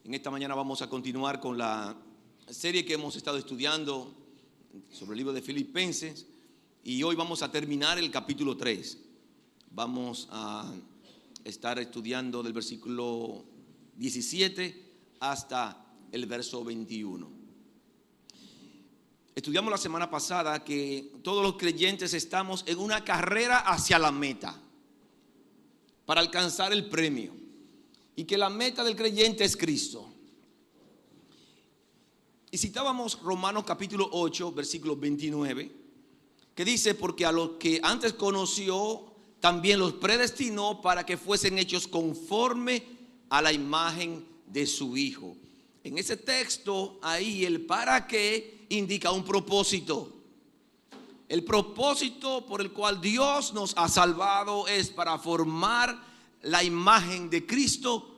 En esta mañana vamos a continuar con la serie que hemos estado estudiando sobre el libro de Filipenses y hoy vamos a terminar el capítulo 3. Vamos a estar estudiando del versículo 17 hasta el verso 21. Estudiamos la semana pasada que todos los creyentes estamos en una carrera hacia la meta para alcanzar el premio y que la meta del creyente es Cristo. Y citábamos Romanos capítulo 8, versículo 29, que dice: porque a los que antes conoció, también los predestinó para que fuesen hechos conforme a la imagen de su Hijo. En ese texto, ahí el para qué indica un propósito. El propósito por el cual Dios nos ha salvado es para formar la imagen de Cristo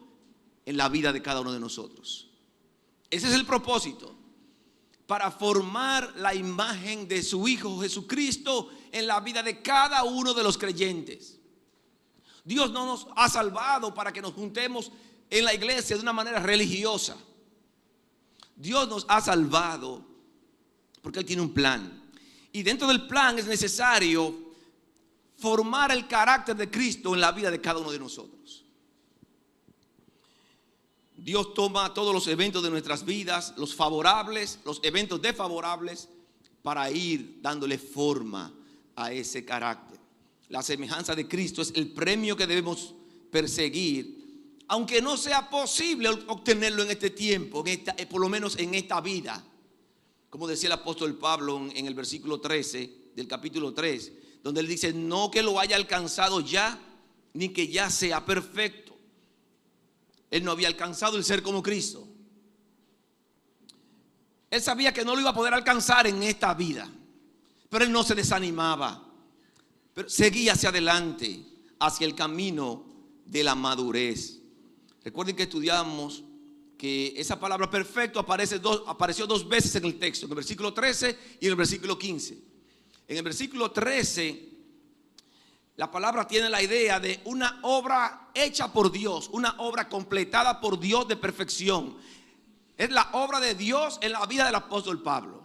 en la vida de cada uno de nosotros. Ese es el propósito, para formar la imagen de su Hijo Jesucristo en la vida de cada uno de los creyentes. Dios no nos ha salvado para que nos juntemos en la iglesia de una manera religiosa. Dios nos ha salvado porque Él tiene un plan. Y dentro del plan es necesario formar el carácter de Cristo en la vida de cada uno de nosotros. Dios toma todos los eventos de nuestras vidas, los favorables, los eventos desfavorables, para ir dándole forma a ese carácter. La semejanza de Cristo es el premio que debemos perseguir, aunque no sea posible obtenerlo en este tiempo, por lo menos en esta vida. Como decía el apóstol Pablo en el versículo 13 del capítulo 3, donde él dice: no que lo haya alcanzado ya, ni que ya sea perfecto. Él no había alcanzado el ser como Cristo. Él sabía que no lo iba a poder alcanzar en esta vida, pero él no se desanimaba, pero seguía hacia adelante, hacia el camino de la madurez. Recuerden que estudiamos que esa palabra perfecto apareció dos veces en el texto, en el versículo 13 y en el versículo 15. En el versículo 13, la palabra tiene la idea de una obra hecha por Dios, una obra completada por Dios de perfección. Es la obra de Dios en la vida del apóstol Pablo.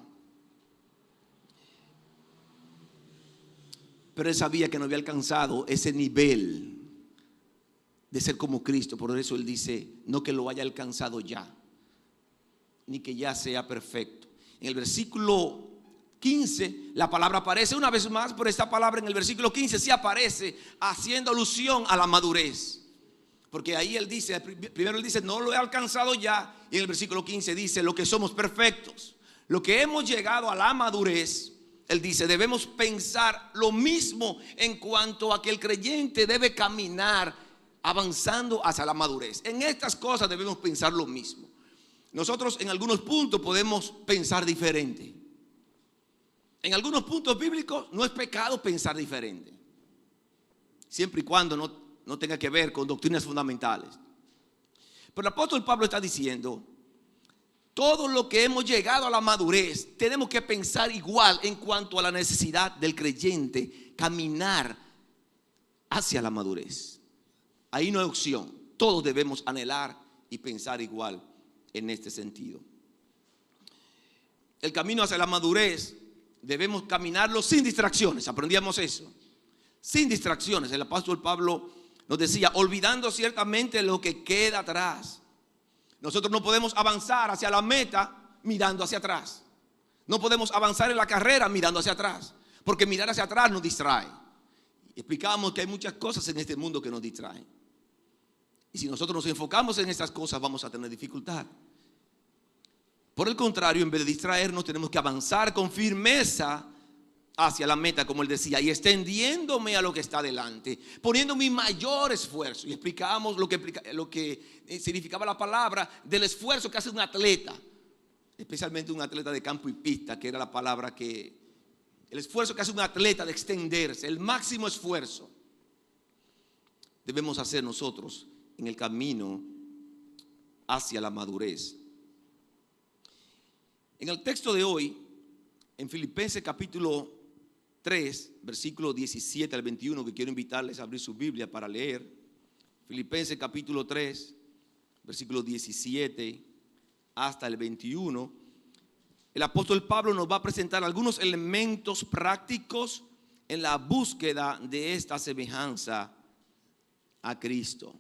Pero él sabía que no había alcanzado ese nivel de ser como Cristo. Por eso él dice: no que lo haya alcanzado ya, ni que ya sea perfecto. En el versículo 15 la palabra aparece una vez más, pero esta palabra en el versículo 15 sí aparece haciendo alusión a la madurez. Porque ahí él dice, primero él dice: no lo he alcanzado ya, y en el versículo 15 dice: lo que somos perfectos, lo que hemos llegado a la madurez. Él dice: debemos pensar lo mismo en cuanto a que el creyente debe caminar avanzando hacia la madurez. En estas cosas debemos pensar lo mismo. Nosotros en algunos puntos podemos pensar diferente. En algunos puntos bíblicos no es pecado pensar diferente, siempre y cuando no tenga que ver con doctrinas fundamentales. Pero el apóstol Pablo está diciendo: todo lo que hemos llegado a la madurez, tenemos que pensar igual en cuanto a la necesidad del creyente caminar hacia la madurez. Ahí no hay opción. Todos debemos anhelar y pensar igual en este sentido. El camino hacia la madurez debemos caminarlo sin distracciones. Aprendíamos eso. Sin distracciones. El apóstol Pablo nos decía: olvidando ciertamente lo que queda atrás. Nosotros no podemos avanzar hacia la meta mirando hacia atrás. No podemos avanzar en la carrera mirando hacia atrás, porque mirar hacia atrás nos distrae. Explicábamos que hay muchas cosas en este mundo que nos distraen. Y si nosotros nos enfocamos en estas cosas, vamos a tener dificultad. Por el contrario, en vez de distraernos, tenemos que avanzar con firmeza hacia la meta, como él decía, y extendiéndome a lo que está delante, poniendo mi mayor esfuerzo. Y explicábamos lo que significaba la palabra del esfuerzo que hace un atleta, especialmente un atleta de campo y pista, que era la palabra el esfuerzo que hace un atleta de extenderse, el máximo esfuerzo debemos hacer nosotros en el camino hacia la madurez. En el texto de hoy, en Filipenses capítulo 3, versículo 17 al 21, que quiero invitarles a abrir su Biblia para leer. Filipenses capítulo 3, versículo 17 hasta el 21, el apóstol Pablo nos va a presentar algunos elementos prácticos en la búsqueda de esta semejanza a Cristo.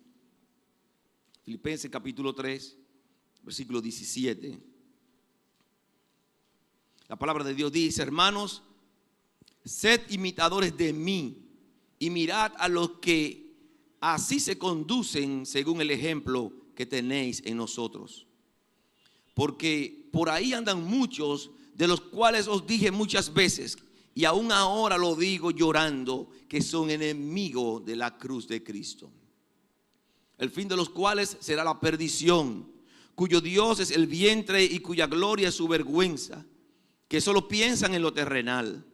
Filipenses capítulo 3, versículo 17. La palabra de Dios dice: hermanos, sed imitadores de mí y mirad a los que así se conducen según el ejemplo que tenéis en nosotros. Porque por ahí andan muchos, de los cuales os dije muchas veces, y aún ahora lo digo llorando, que son enemigos de la cruz de Cristo, el fin de los cuales será la perdición, cuyo Dios es el vientre y cuya gloria es su vergüenza, que solo piensan en lo terrenal,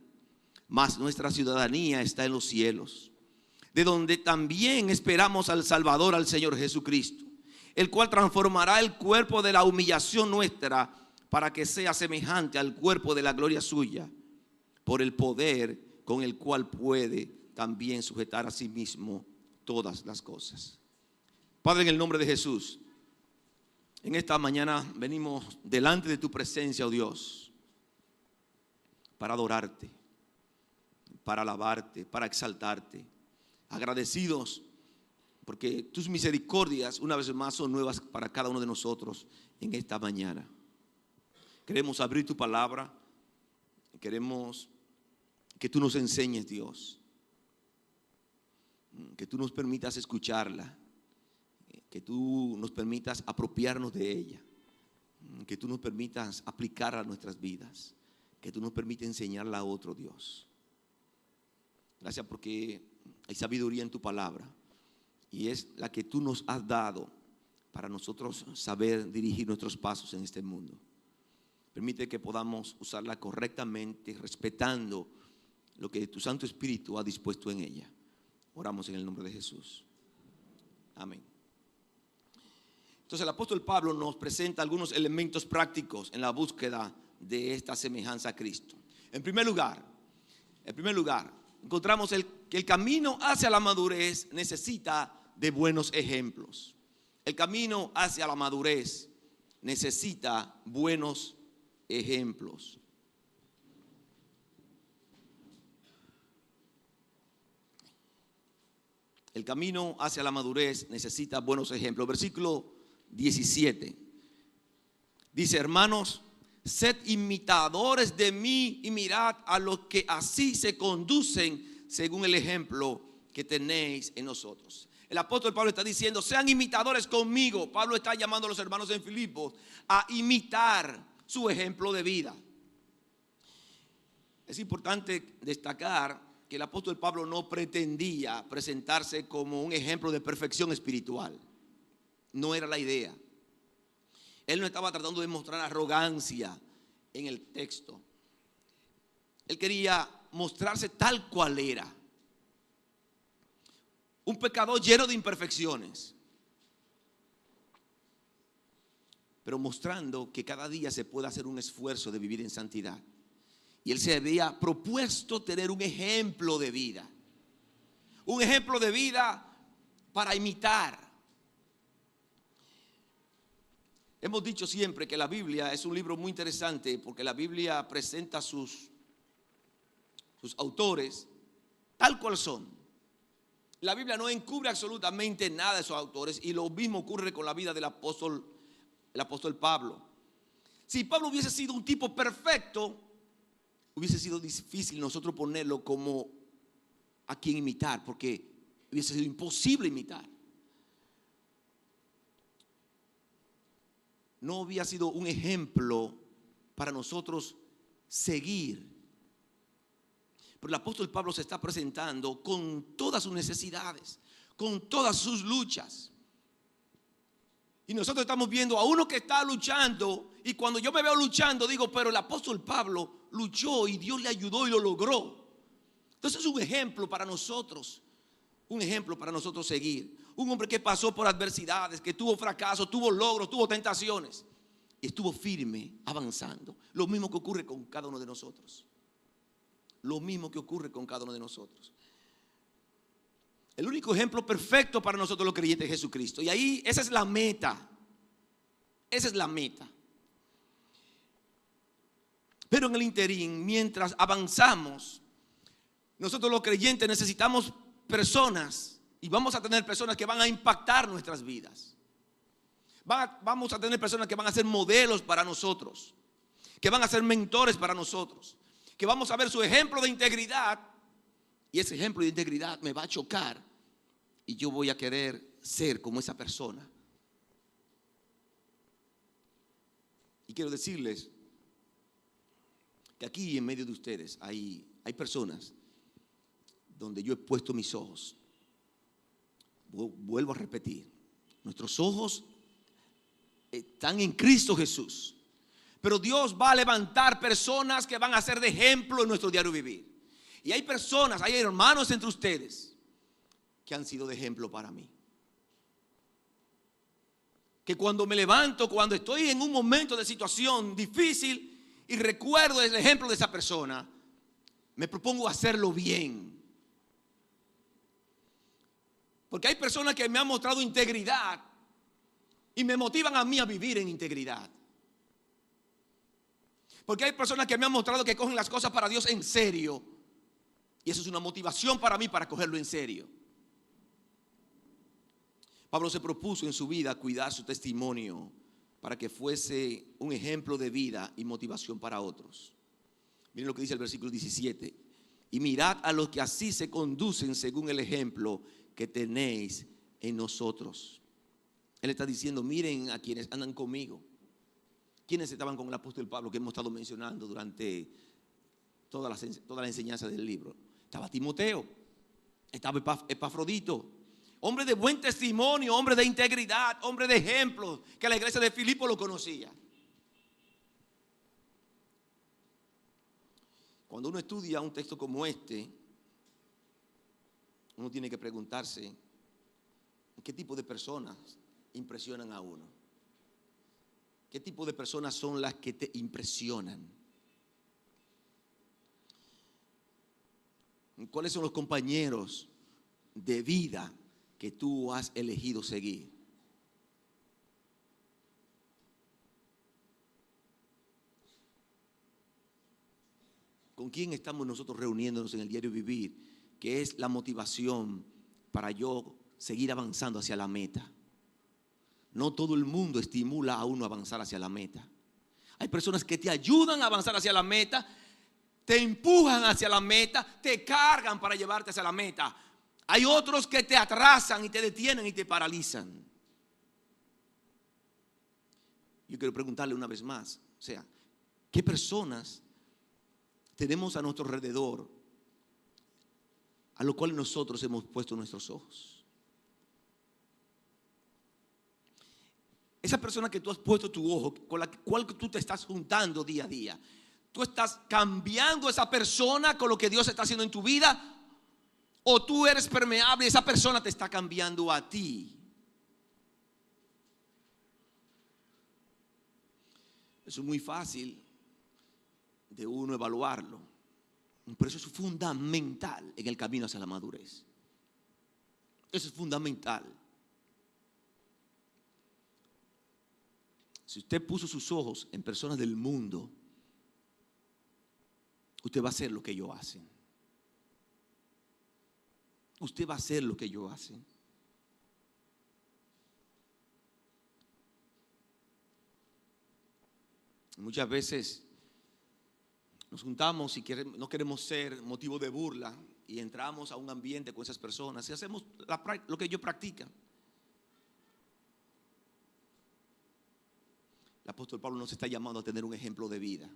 mas nuestra ciudadanía está en los cielos, de donde también esperamos al Salvador, al Señor Jesucristo, el cual transformará el cuerpo de la humillación nuestra para que sea semejante al cuerpo de la gloria suya, por el poder con el cual puede también sujetar a sí mismo todas las cosas. Padre, en el nombre de Jesús, en esta mañana venimos delante de tu presencia, oh Dios, para adorarte, para alabarte, para exaltarte, agradecidos porque tus misericordias una vez más son nuevas para cada uno de nosotros en esta mañana. Queremos abrir tu palabra, queremos que tú nos enseñes, Dios, que tú nos permitas escucharla, que tú nos permitas apropiarnos de ella, que tú nos permitas aplicarla a nuestras vidas, que tú nos permitas enseñarla a otro, Dios. Gracias porque hay sabiduría en tu palabra y es la que tú nos has dado para nosotros saber dirigir nuestros pasos en este mundo. Permite que podamos usarla correctamente, respetando lo que tu Santo Espíritu ha dispuesto en ella. Oramos en el nombre de Jesús. Amén. Entonces el apóstol Pablo nos presenta algunos elementos prácticos en la búsqueda de esta semejanza a Cristo. En primer lugar, encontramos que el camino hacia la madurez necesita de buenos ejemplos. El camino hacia la madurez necesita buenos ejemplos. El camino hacia la madurez necesita buenos ejemplos. Versículo 17 dice: hermanos, sed imitadores de mí y mirad a los que así se conducen según el ejemplo que tenéis en nosotros. El apóstol Pablo está diciendo: sean imitadores conmigo. Pablo está llamando a los hermanos en Filipos a imitar su ejemplo de vida. Es importante destacar que el apóstol Pablo no pretendía presentarse como un ejemplo de perfección espiritual. No era la idea. Él no estaba tratando de mostrar arrogancia en el texto. Él quería mostrarse tal cual era. Un pecador lleno de imperfecciones, pero mostrando que cada día se puede hacer un esfuerzo de vivir en santidad. Y él se había propuesto tener un ejemplo de vida. Un ejemplo de vida para imitar. Hemos dicho siempre que la Biblia es un libro muy interesante porque la Biblia presenta sus autores tal cual son. La Biblia no encubre absolutamente nada de sus autores, y lo mismo ocurre con la vida del apóstol, el apóstol Pablo. Si Pablo hubiese sido un tipo perfecto, hubiese sido difícil nosotros ponerlo como a quien imitar, porque hubiese sido imposible imitar. No había sido un ejemplo para nosotros seguir. Pero el apóstol Pablo se está presentando con todas sus necesidades, con todas sus luchas. Y nosotros estamos viendo a uno que está luchando, y cuando yo me veo luchando digo: pero el apóstol Pablo luchó y Dios le ayudó y lo logró. Entonces es un ejemplo para nosotros, un ejemplo para nosotros seguir. Un hombre que pasó por adversidades, que tuvo fracasos, tuvo logros, tuvo tentaciones, y estuvo firme, avanzando. Lo mismo que ocurre con cada uno de nosotros. Lo mismo que ocurre con cada uno de nosotros. El único ejemplo perfecto para nosotros los creyentes es Jesucristo. Y ahí esa es la meta. Esa es la meta. Pero en el interín, mientras avanzamos, nosotros los creyentes necesitamos personas, y vamos a tener personas que van a impactar nuestras vidas. Vamos a tener personas que van a ser modelos para nosotros, que van a ser mentores para nosotros, que vamos a ver su ejemplo de integridad, y ese ejemplo de integridad me va a chocar y yo voy a querer ser como esa persona. Y quiero decirles que aquí en medio de ustedes hay personas donde yo he puesto mis ojos. Vuelvo a repetir, nuestros ojos están en Cristo Jesús, pero Dios va a levantar personas que van a ser de ejemplo en nuestro diario vivir. Y hay personas, hay hermanos entre ustedes que han sido de ejemplo para mí. Que cuando me levanto, cuando estoy en un momento de situación difícil y recuerdo el ejemplo de esa persona, me propongo hacerlo bien. Porque hay personas que me han mostrado integridad y me motivan a mí a vivir en integridad. Porque hay personas que me han mostrado que cogen las cosas para Dios en serio. Y eso es una motivación para mí para cogerlo en serio. Pablo se propuso en su vida cuidar su testimonio para que fuese un ejemplo de vida y motivación para otros. Miren lo que dice el versículo 17. Y mirad a los que así se conducen según el ejemplo que tenéis en nosotros. Él está diciendo, miren a quienes andan conmigo. ¿Quiénes estaban con el apóstol Pablo que hemos estado mencionando durante toda la enseñanza del libro? Estaba Timoteo, estaba Epafrodito, hombre de buen testimonio, hombre de integridad, hombre de ejemplo, que la iglesia de Filipo lo conocía. Cuando uno estudia un texto como este, uno tiene que preguntarse qué tipo de personas impresionan a uno. ¿Qué tipo de personas son las que te impresionan? ¿Cuáles son los compañeros de vida que tú has elegido seguir? ¿Con quién estamos nosotros reuniéndonos en el diario vivir? Que es la motivación para yo seguir avanzando hacia la meta. No todo el mundo estimula a uno a avanzar hacia la meta. Hay personas que te ayudan a avanzar hacia la meta, te empujan hacia la meta, te cargan para llevarte hacia la meta. Hay otros que te atrasan y te detienen y te paralizan. Yo quiero preguntarle una vez más, o sea, ¿qué personas tenemos a nuestro alrededor a los cuales nosotros hemos puesto nuestros ojos? Esa persona que tú has puesto tu ojo, con la cual tú te estás juntando día a día, ¿tú estás cambiando a esa persona con lo que Dios está haciendo en tu vida? ¿O tú eres permeable y esa persona te está cambiando a ti? Eso es muy fácil de uno evaluarlo, pero eso es fundamental en el camino hacia la madurez. Eso es fundamental. Si usted puso sus ojos en personas del mundo, usted va a hacer lo que ellos hacen. Usted va a hacer lo que ellos hacen. Muchas veces nos juntamos y no queremos ser motivo de burla y entramos a un ambiente con esas personas y hacemos lo que ellos practican. El apóstol Pablo nos está llamando a tener un ejemplo de vida.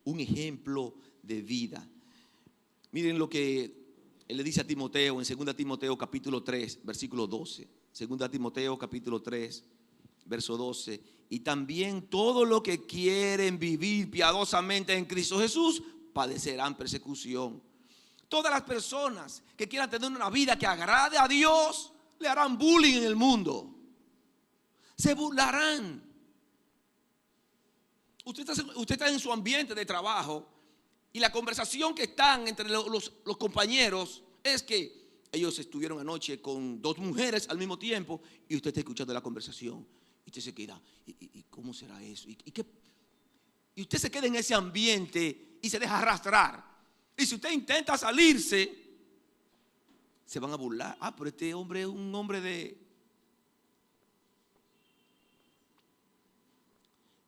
Un ejemplo de vida. Miren lo que él le dice a Timoteo en 2 Timoteo capítulo 3, versículo 12. 2 Timoteo capítulo 3, verso 12. Y también todo lo que quieren vivir piadosamente en Cristo Jesús padecerán persecución. Todas las personas que quieran tener una vida que agrade a Dios le harán bullying en el mundo. Se burlarán. Usted está en su ambiente de trabajo y la conversación que están entre los compañeros es que ellos estuvieron anoche con 2 mujeres al mismo tiempo y usted está escuchando la conversación. Y usted se queda, ¿y cómo será eso? Y usted se queda en ese ambiente y se deja arrastrar. Y si usted intenta salirse, se van a burlar. Pero este hombre es un hombre de...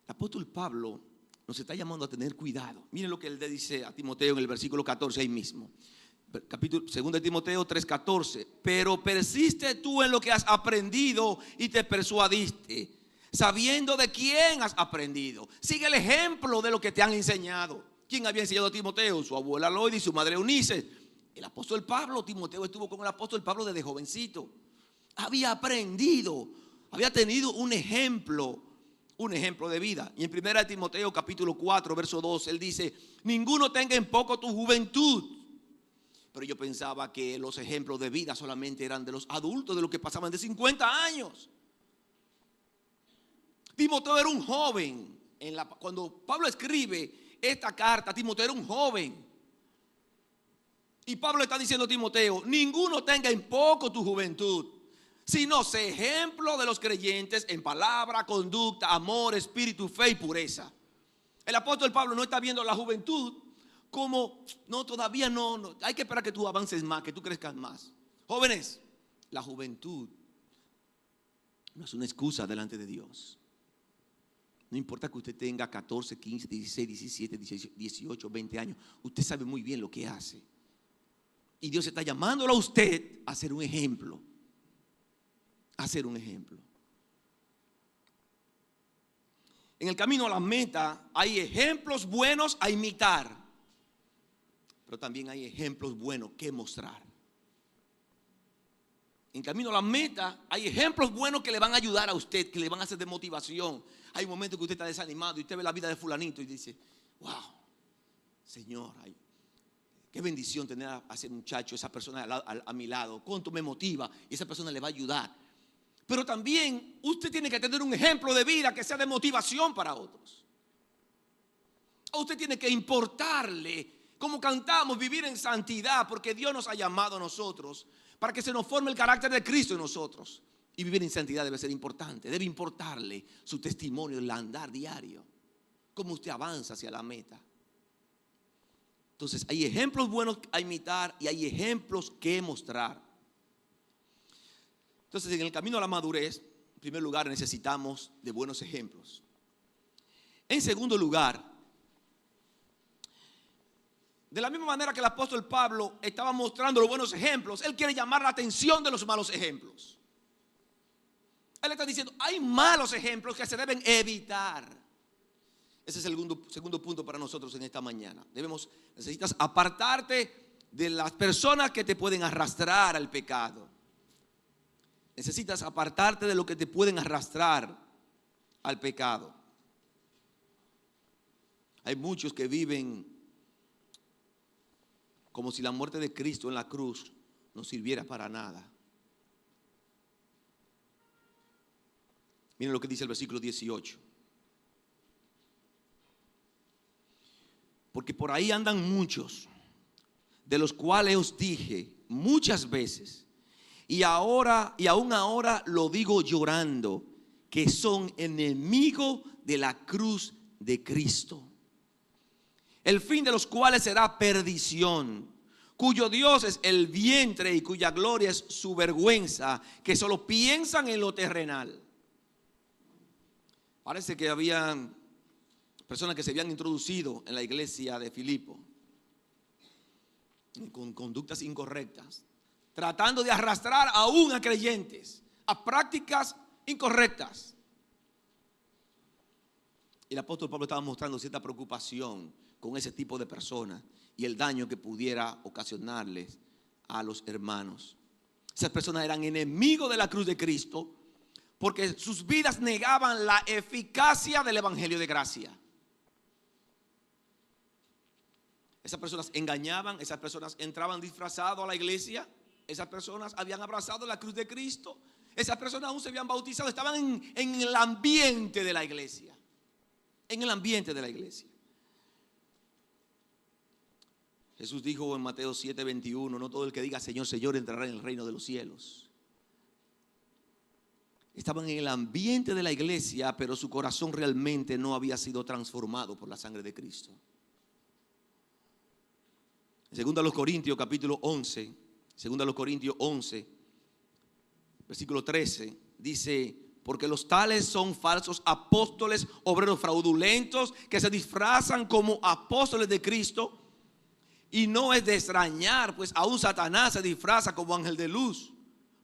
El apóstol Pablo nos está llamando a tener cuidado. Miren lo que él le dice a Timoteo en el versículo 14 ahí mismo. Capítulo 2 de Timoteo 3:14. Pero persiste tú en lo que has aprendido y te persuadiste, sabiendo de quién has aprendido. Sigue el ejemplo de lo que te han enseñado. ¿Quién había enseñado a Timoteo? Su abuela Loida y su madre Eunice. El apóstol Pablo. Timoteo estuvo con el apóstol Pablo desde jovencito. Había aprendido, había tenido un ejemplo de vida. Y en 1 Timoteo capítulo 4 verso 2 él dice: ninguno tenga en poco tu juventud. Pero yo pensaba que los ejemplos de vida solamente eran de los adultos, de los que pasaban de 50 años. Timoteo era un joven. Cuando Pablo escribe esta carta, Timoteo era un joven. Y Pablo está diciendo a Timoteo: ninguno tenga en poco tu juventud, sino sé ejemplo de los creyentes en palabra, conducta, amor, espíritu, fe y pureza. El apóstol Pablo no está viendo la juventud como, no, todavía no, hay que esperar que tú avances más, que tú crezcas más. Jóvenes, la juventud no es una excusa delante de Dios. No importa que usted tenga 14, 15, 16, 17, 18, 20 años. Usted sabe muy bien lo que hace. Y Dios está llamándolo a usted a ser un ejemplo. A ser un ejemplo. En el camino a la meta hay ejemplos buenos a imitar, pero también hay ejemplos buenos que mostrar. En camino a la meta hay ejemplos buenos que le van a ayudar a usted, que le van a hacer de motivación. Hay un momento que usted está desanimado y usted ve la vida de fulanito y dice: wow, Señor, qué bendición tener a ese muchacho, esa persona a mi lado. Cuánto me motiva y esa persona le va a ayudar. Pero también usted tiene que tener un ejemplo de vida que sea de motivación para otros. Usted tiene que importarle, como cantamos, vivir en santidad, porque Dios nos ha llamado a nosotros para que se nos forme el carácter de Cristo en nosotros. Y vivir en santidad debe ser importante. Debe importarle su testimonio, el andar diario, cómo usted avanza hacia la meta. Entonces hay ejemplos buenos a imitar y hay ejemplos que mostrar. Entonces, en el camino a la madurez, en primer lugar, necesitamos de buenos ejemplos. En segundo lugar, de la misma manera que el apóstol Pablo estaba mostrando los buenos ejemplos, él quiere llamar la atención de los malos ejemplos. Él está diciendo: hay malos ejemplos que se deben evitar. Ese es el segundo punto para nosotros en esta mañana. Necesitas apartarte de las personas que te pueden arrastrar al pecado. Necesitas apartarte de lo que te pueden arrastrar al pecado. Hay muchos que viven como si la muerte de Cristo en la cruz no sirviera para nada. Miren lo que dice el versículo 18. Porque por ahí andan muchos, de los cuales os dije muchas veces, y aún ahora lo digo llorando, que son enemigos de la cruz de Cristo, el fin de los cuales será perdición, cuyo Dios es el vientre y cuya gloria es su vergüenza, que solo piensan en lo terrenal. Parece que habían personas que se habían introducido en la iglesia de Filipo con conductas incorrectas, tratando de arrastrar aún a creyentes a prácticas incorrectas. Y el apóstol Pablo estaba mostrando cierta preocupación con ese tipo de personas y el daño que pudiera ocasionarles a los hermanos. Esas personas eran enemigos de la cruz de Cristo porque sus vidas negaban la eficacia del evangelio de gracia. Esas personas engañaban, esas personas entraban disfrazados a la iglesia, esas personas habían abrazado la cruz de Cristo, esas personas aún se habían bautizado, estaban en el ambiente de la iglesia. En el ambiente de la iglesia. Jesús dijo en Mateo 7:21: no todo el que diga Señor, Señor entrará en el reino de los cielos. estaban en el ambiente de la iglesia, pero su corazón realmente no había sido transformado por la sangre de Cristo. En 2 Corintios capítulo 11, 2 Corintios 11, versículo 13, dice: porque los tales son falsos apóstoles, obreros fraudulentos, que se disfrazan como apóstoles de Cristo. Y no es de extrañar, pues aún Satanás se disfraza como ángel de luz.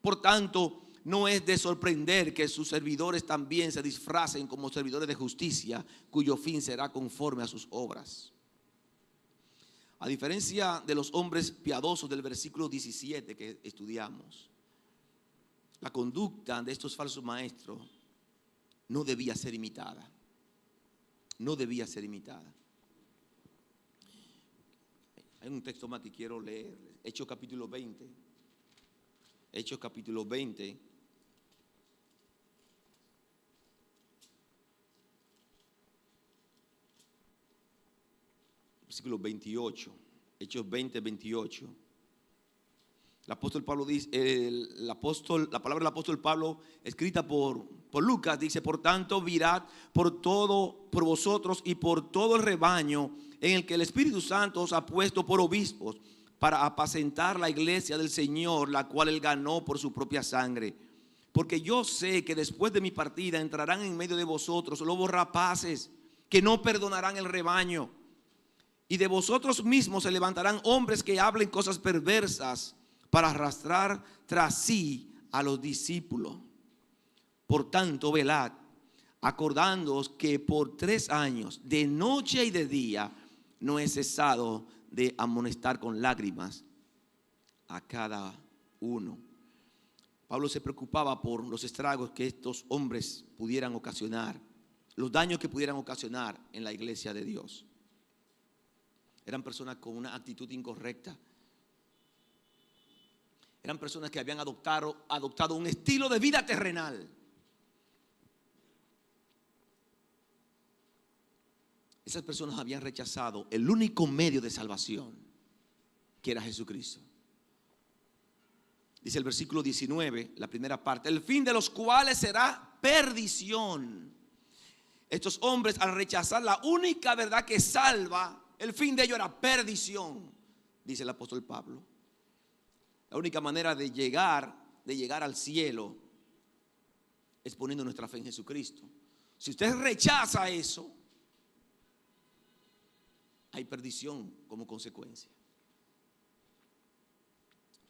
Por tanto, no es de sorprender que sus servidores también se disfracen como servidores de justicia, cuyo fin será conforme a sus obras. A diferencia de los hombres piadosos del versículo 17 que estudiamos, la conducta de estos falsos maestros no debía ser imitada. No debía ser imitada. Hay un texto más que quiero leer. Hechos capítulo 20. Hechos capítulo 20. Versículo 28. Hechos 20, 28. El apóstol Pablo dice, la palabra del apóstol Pablo, escrita por Lucas, dice: por tanto, virad por vosotros y por todo el rebaño en el que el Espíritu Santo os ha puesto por obispos, para apacentar la iglesia del Señor, la cual él ganó por su propia sangre. Porque yo sé que después de mi partida entrarán en medio de vosotros lobos rapaces, que no perdonarán el rebaño. Y de vosotros mismos se levantarán hombres que hablen cosas perversas, para arrastrar tras sí a los discípulos. Por tanto, velad, acordándoos que por 3 años, de noche y de día, no he cesado de amonestar con lágrimas a cada uno. Pablo se preocupaba por los estragos que estos hombres pudieran ocasionar, los daños que pudieran ocasionar en la iglesia de Dios. Eran personas con una actitud incorrecta. Eran personas que habían adoptado un estilo de vida terrenal. Esas personas habían rechazado el único medio de salvación, que era Jesucristo. Dice el versículo 19, la primera parte: el fin de los cuales será perdición. Estos hombres, al rechazar la única verdad que salva, el fin de ello era perdición, dice el apóstol Pablo. La única manera de llegar al cielo es poniendo nuestra fe en Jesucristo. Si usted rechaza eso, hay perdición como consecuencia.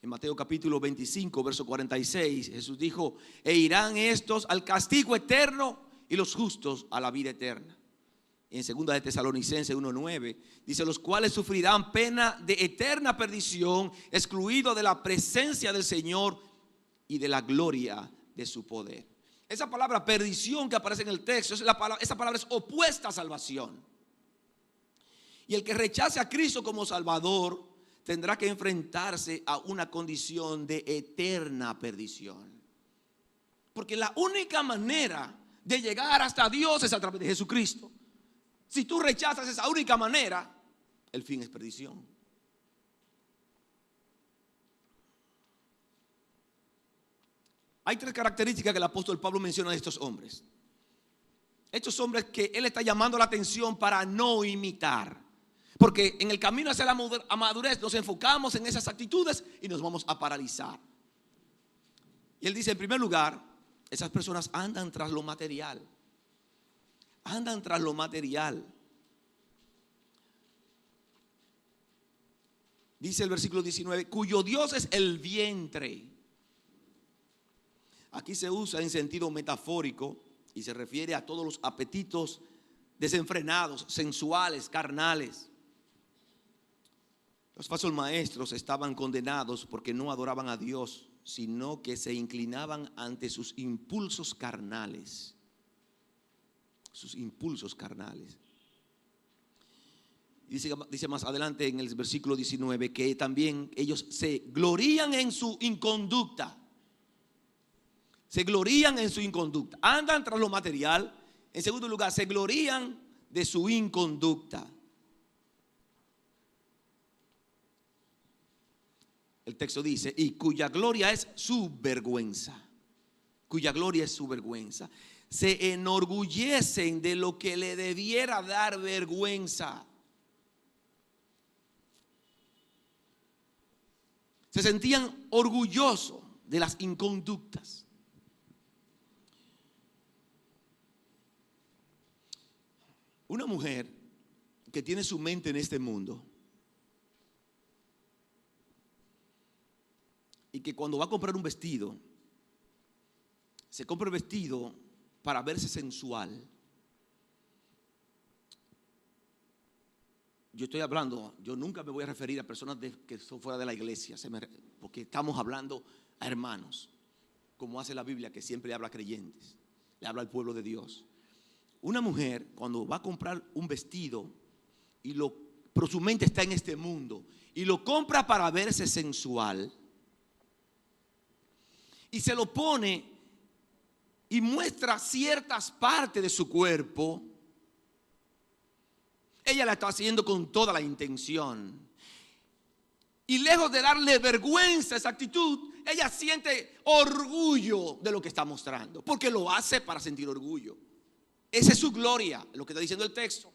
En Mateo capítulo 25, verso 46, Jesús dijo: e irán estos al castigo eterno y los justos a la vida eterna. En 2 de Tesalonicenses 1:9 dice: los cuales sufrirán pena de eterna perdición, excluidos de la presencia del Señor y de la gloria de su poder. Esa palabra perdición que aparece en el texto, esa palabra es opuesta a salvación. Y el que rechace a Cristo como Salvador tendrá que enfrentarse a una condición de eterna perdición. Porque la única manera de llegar hasta Dios es a través de Jesucristo. Si tú rechazas esa única manera, el fin es perdición. Hay 3 características que el apóstol Pablo menciona de estos hombres. Estos hombres que él está llamando la atención para no imitar. Porque en el camino hacia la madurez nos enfocamos en esas actitudes y nos vamos a paralizar. Y él dice, en primer lugar, esas personas andan tras lo material. Andan tras lo material. Dice el versículo 19, cuyo Dios es el vientre. Aquí se usa en sentido metafórico y se refiere a todos los apetitos desenfrenados, sensuales, carnales. Los falsos maestros estaban condenados porque no adoraban a Dios, sino que se inclinaban ante sus impulsos carnales. Sus impulsos carnales. Dice más adelante en el versículo 19 que también ellos se glorían en su inconducta. Se glorían en su inconducta. Andan tras lo material. En segundo lugar, se glorían de su inconducta. El texto dice, y cuya gloria es su vergüenza. cuya gloria es su vergüenza. Se enorgullecen de lo que le debiera dar vergüenza. Se sentían orgullosos de las inconductas. Una mujer que tiene su mente en este mundo y que cuando va a comprar un vestido, se compra el vestido para verse sensual. Yo estoy hablando, yo nunca me voy a referir a personas que son fuera de la iglesia, porque estamos hablando a hermanos, como hace la Biblia, que siempre le habla a creyentes, le habla al pueblo de Dios. Una mujer cuando va a comprar un vestido, pero su mente está en este mundo, y lo compra para verse sensual, y se lo pone y muestra ciertas partes de su cuerpo, ella la está haciendo con toda la intención. Y lejos de darle vergüenza a esa actitud, ella siente orgullo de lo que está mostrando, porque lo hace para sentir orgullo. Esa es su gloria, lo que está diciendo el texto.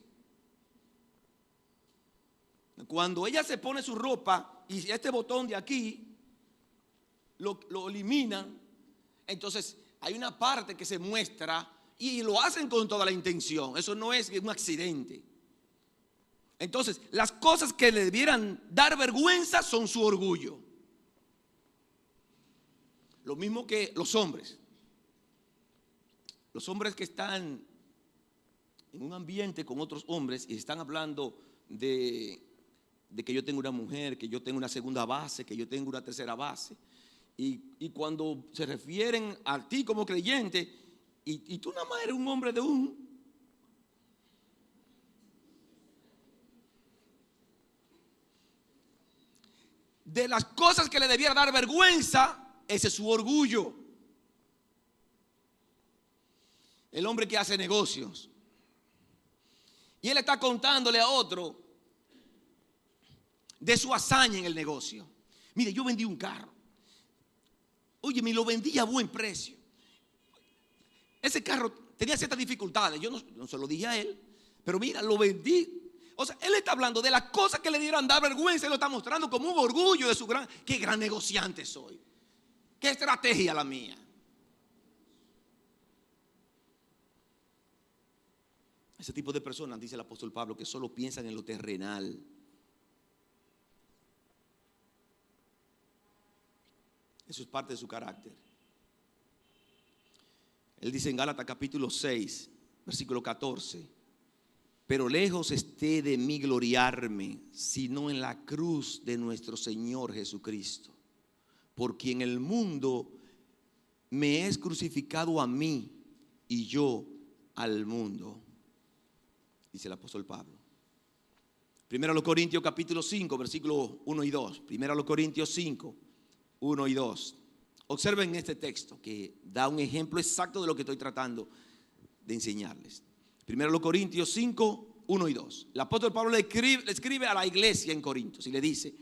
Cuando ella se pone su ropa y este botón de aquí lo eliminan, entonces hay una parte que se muestra y lo hacen con toda la intención. Eso no es un accidente. Entonces, las cosas que le debieran dar vergüenza son su orgullo. Lo mismo que los hombres. Los hombres que están en un ambiente con otros hombres y están hablando de que yo tengo una mujer, que yo tengo una segunda base, que yo tengo una tercera base. Y cuando se refieren a ti como creyente, y tú nada más eres un hombre de un. De las cosas que le debiera dar vergüenza, ese es su orgullo. El hombre que hace negocios. Y él está contándole a otro de su hazaña en el negocio. Mire, yo vendí un carro. Oye, me lo vendí a buen precio. Ese carro tenía ciertas dificultades. Yo no se lo dije a él, pero mira, lo vendí. O sea, él está hablando de las cosas que le dieran dar vergüenza. Él lo está mostrando como un orgullo de su qué gran negociante soy. Qué estrategia la mía. Ese tipo de personas, dice el apóstol Pablo, que solo piensan en lo terrenal. Eso es parte de su carácter. Él dice en Gálatas capítulo 6, versículo 14: pero lejos esté de mí gloriarme, sino en la cruz de nuestro Señor Jesucristo, por quien el mundo me es crucificado a mí y yo al mundo, dice el apóstol Pablo. Primero a los Corintios capítulo 5, versículos 1 y 2. Primero a los Corintios 5, 1 y 2. Observen este texto que da un ejemplo exacto de lo que estoy tratando de enseñarles. Primero a los Corintios 5, 1 y 2. El apóstol Pablo le escribe a la iglesia en Corintios y le dice: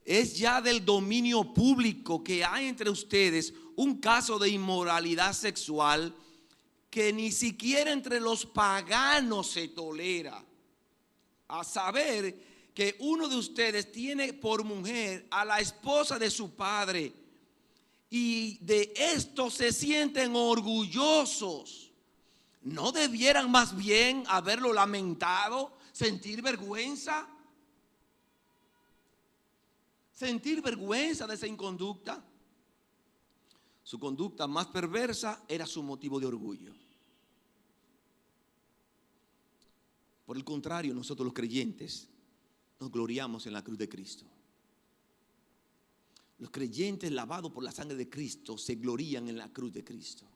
es ya del dominio público que hay entre ustedes un caso de inmoralidad sexual que ni siquiera entre los paganos se tolera. A saber que uno de ustedes tiene por mujer a la esposa de su padre, y de esto se sienten orgullosos. ¿No debieran más bien haberlo lamentado, sentir vergüenza? Sentir vergüenza de esa inconducta. Su conducta más perversa era su motivo de orgullo. Por el contrario, nosotros los creyentes nos gloriamos en la cruz de Cristo. Los creyentes lavados por la sangre de Cristo se glorían en la cruz de Cristo.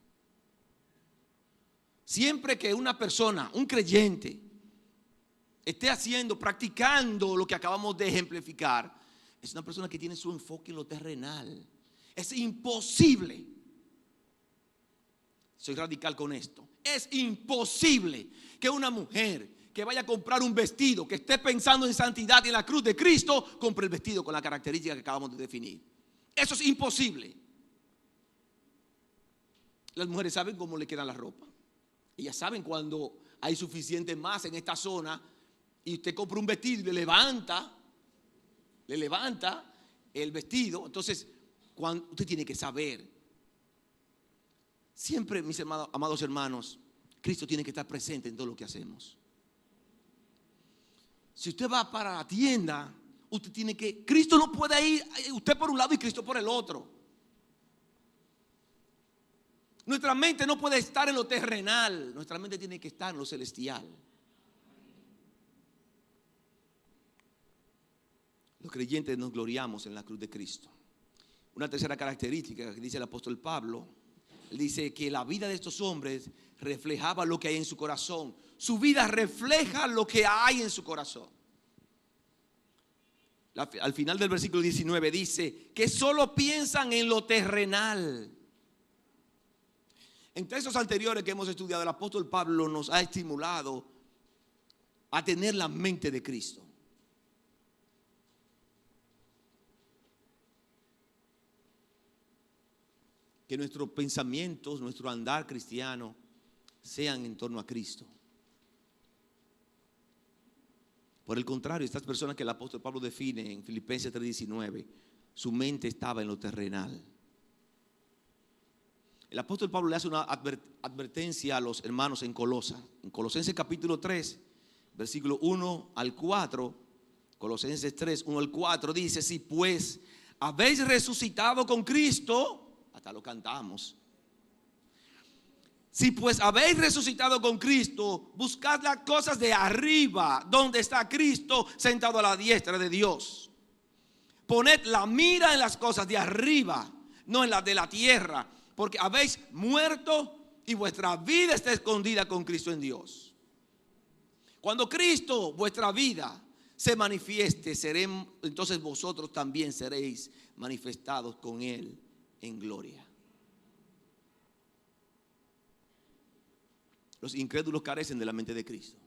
Siempre que una persona, un creyente, esté practicando lo que acabamos de ejemplificar, es una persona que tiene su enfoque en lo terrenal. Es imposible, soy radical con esto, es imposible que una mujer que vaya a comprar un vestido, que esté pensando en santidad y en la cruz de Cristo, compre el vestido con la característica que acabamos de definir. Eso es imposible. Las mujeres saben cómo le queda la ropa. Ellas saben cuando hay suficiente masa en esta zona y usted compra un vestido y le levanta el vestido. Entonces, cuando usted tiene que saber. Siempre, mis amados hermanos, Cristo tiene que estar presente en todo lo que hacemos. Si usted va para la tienda, usted tiene que, Cristo no puede ir usted por un lado y Cristo por el otro. Nuestra mente no puede estar en lo terrenal, nuestra mente tiene que estar en lo celestial. Los creyentes nos gloriamos en la cruz de Cristo. Una tercera característica que dice el apóstol Pablo, él dice que la vida de estos hombres reflejaba lo que hay en su corazón. Su vida refleja lo que hay en su corazón. Al final del versículo 19 dice que solo piensan en lo terrenal. En textos anteriores que hemos estudiado, el apóstol Pablo nos ha estimulado a tener la mente de Cristo. Que nuestros pensamientos, nuestro andar cristiano sean en torno a Cristo. Por el contrario, estas personas que el apóstol Pablo define en Filipenses 3:19, su mente estaba en lo terrenal. El apóstol Pablo le hace una advertencia a los hermanos en Colosas. En Colosenses capítulo 3, versículo 1 al 4, Colosenses 3, 1 al 4, dice: si pues habéis resucitado con Cristo, hasta lo cantamos. Si pues habéis resucitado con Cristo, buscad las cosas de arriba, donde está Cristo sentado a la diestra de Dios. Poned la mira en las cosas de arriba, no en las de la tierra, porque habéis muerto y vuestra vida está escondida con Cristo en Dios. Cuando Cristo, vuestra vida, se manifieste, entonces vosotros también seréis manifestados con Él en gloria. Los incrédulos carecen de la mente de Cristo.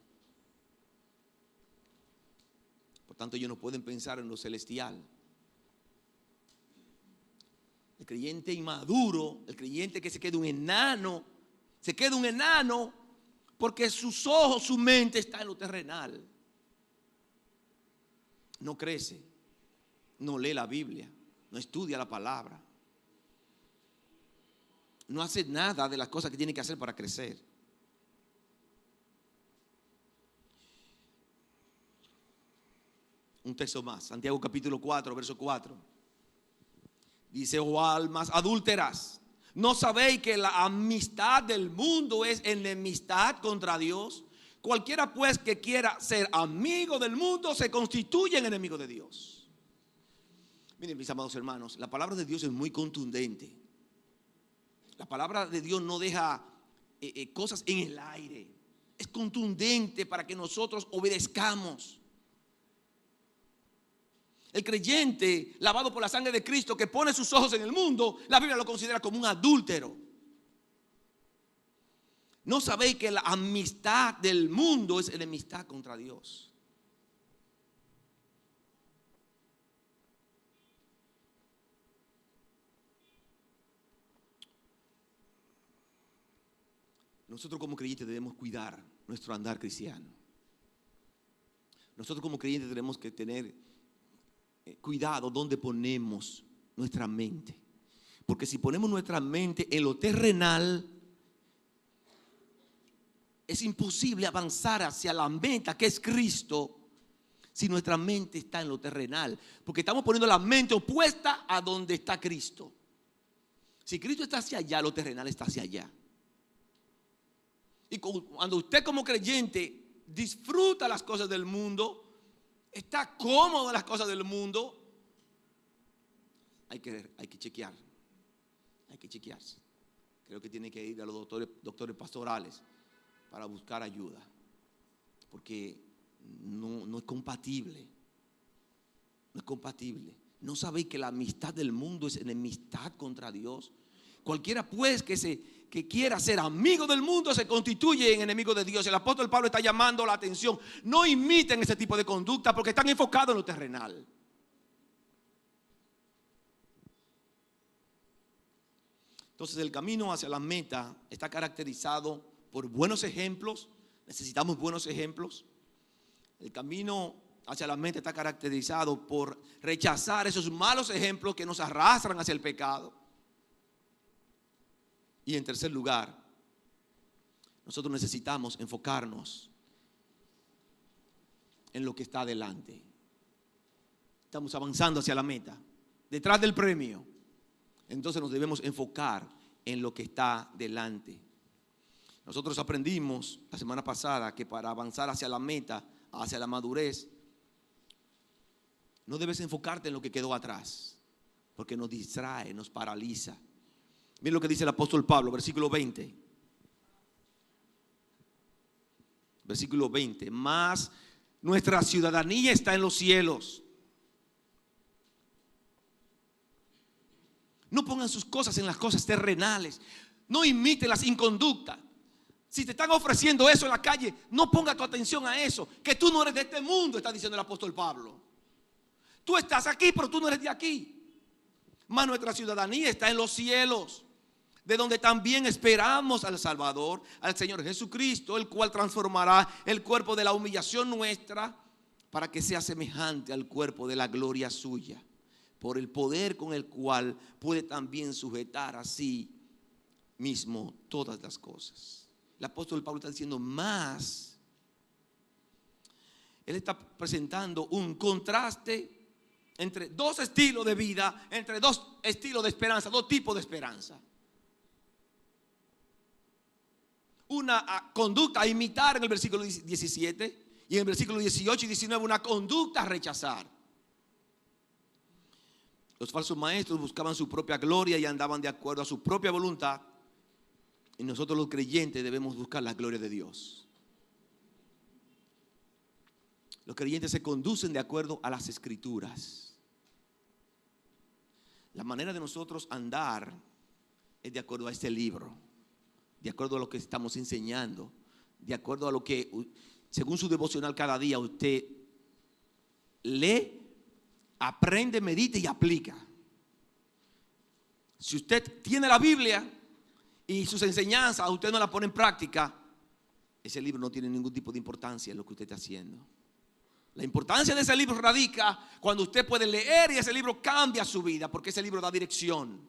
Por tanto, ellos no pueden pensar en lo celestial. El creyente inmaduro, el creyente que se queda un enano porque sus ojos, su mente está en lo terrenal. No crece, no lee la Biblia, no estudia la palabra, no hace nada de las cosas que tiene que hacer para crecer. Un texto más, Santiago capítulo 4, verso 4. Dice: oh almas adúlteras, ¿no sabéis que la amistad del mundo es enemistad contra Dios? Cualquiera pues que quiera ser amigo del mundo se constituye en enemigo de Dios. Miren, mis amados hermanos, la palabra de Dios es muy contundente. La palabra de Dios no deja cosas en el aire. Es contundente para que nosotros obedezcamos. El creyente lavado por la sangre de Cristo que pone sus ojos en el mundo, la Biblia lo considera como un adúltero. ¿No sabéis que la amistad del mundo es enemistad contra Dios? Nosotros como creyentes debemos cuidar nuestro andar cristiano. Nosotros como creyentes tenemos que tener cuidado donde ponemos nuestra mente. Porque si ponemos nuestra mente en lo terrenal, es imposible avanzar hacia la meta que es Cristo si nuestra mente está en lo terrenal. Porque estamos poniendo la mente opuesta a donde está Cristo. Si Cristo está hacia allá, lo terrenal está hacia allá. Y cuando usted como creyente disfruta las cosas del mundo, está cómodo en las cosas del mundo, hay que chequear. Hay que chequearse. Creo que tiene que ir a los doctores pastorales para buscar ayuda, porque no es compatible. No es compatible. ¿No sabéis que la amistad del mundo es enemistad contra Dios? Cualquiera pues que quiera ser amigo del mundo se constituye en enemigo de Dios. El apóstol Pablo está llamando la atención. No imiten ese tipo de conducta porque están enfocados en lo terrenal. Entonces el camino hacia la meta está caracterizado por buenos ejemplos. Necesitamos buenos ejemplos. El camino hacia la meta está caracterizado por rechazar esos malos ejemplos que nos arrastran hacia el pecado. Y en tercer lugar, nosotros necesitamos enfocarnos en lo que está adelante. Estamos avanzando hacia la meta, detrás del premio. Entonces nos debemos enfocar en lo que está delante. Nosotros aprendimos la semana pasada que para avanzar hacia la meta, hacia la madurez, no debes enfocarte en lo que quedó atrás, porque nos distrae, nos paraliza. Miren lo que dice el apóstol Pablo, versículo 20. Versículo 20. Mas nuestra ciudadanía está en los cielos. No pongan sus cosas en las cosas terrenales. No imiten las inconductas. Si te están ofreciendo eso en la calle, no ponga tu atención a eso. Que tú no eres de este mundo, está diciendo el apóstol Pablo. Tú estás aquí, pero tú no eres de aquí. Mas nuestra ciudadanía está en los cielos, de donde también esperamos al Salvador, al Señor Jesucristo, el cual transformará el cuerpo de la humillación nuestra para que sea semejante al cuerpo de la gloria suya, por el poder con el cual puede también sujetar a sí mismo todas las cosas. El apóstol Pablo está diciendo más. Él está presentando un contraste entre dos estilos de vida, entre dos estilos de esperanza, dos tipos de esperanza. Una conducta a imitar en el versículo 17 y en el versículo 18 y 19 una conducta a rechazar. Los falsos maestros buscaban su propia gloria y andaban de acuerdo a su propia voluntad. Y nosotros los creyentes debemos buscar la gloria de Dios. Los creyentes se conducen de acuerdo a las Escrituras. La manera de nosotros andar es de acuerdo a este libro, de acuerdo a lo que estamos enseñando, de acuerdo a lo que, según su devocional cada día, usted lee, aprende, medita y aplica. Si usted tiene la Biblia y sus enseñanzas usted no las pone en práctica, ese libro no tiene ningún tipo de importancia en lo que usted está haciendo. La importancia de ese libro radica cuando usted puede leer y ese libro cambia su vida, porque ese libro da dirección.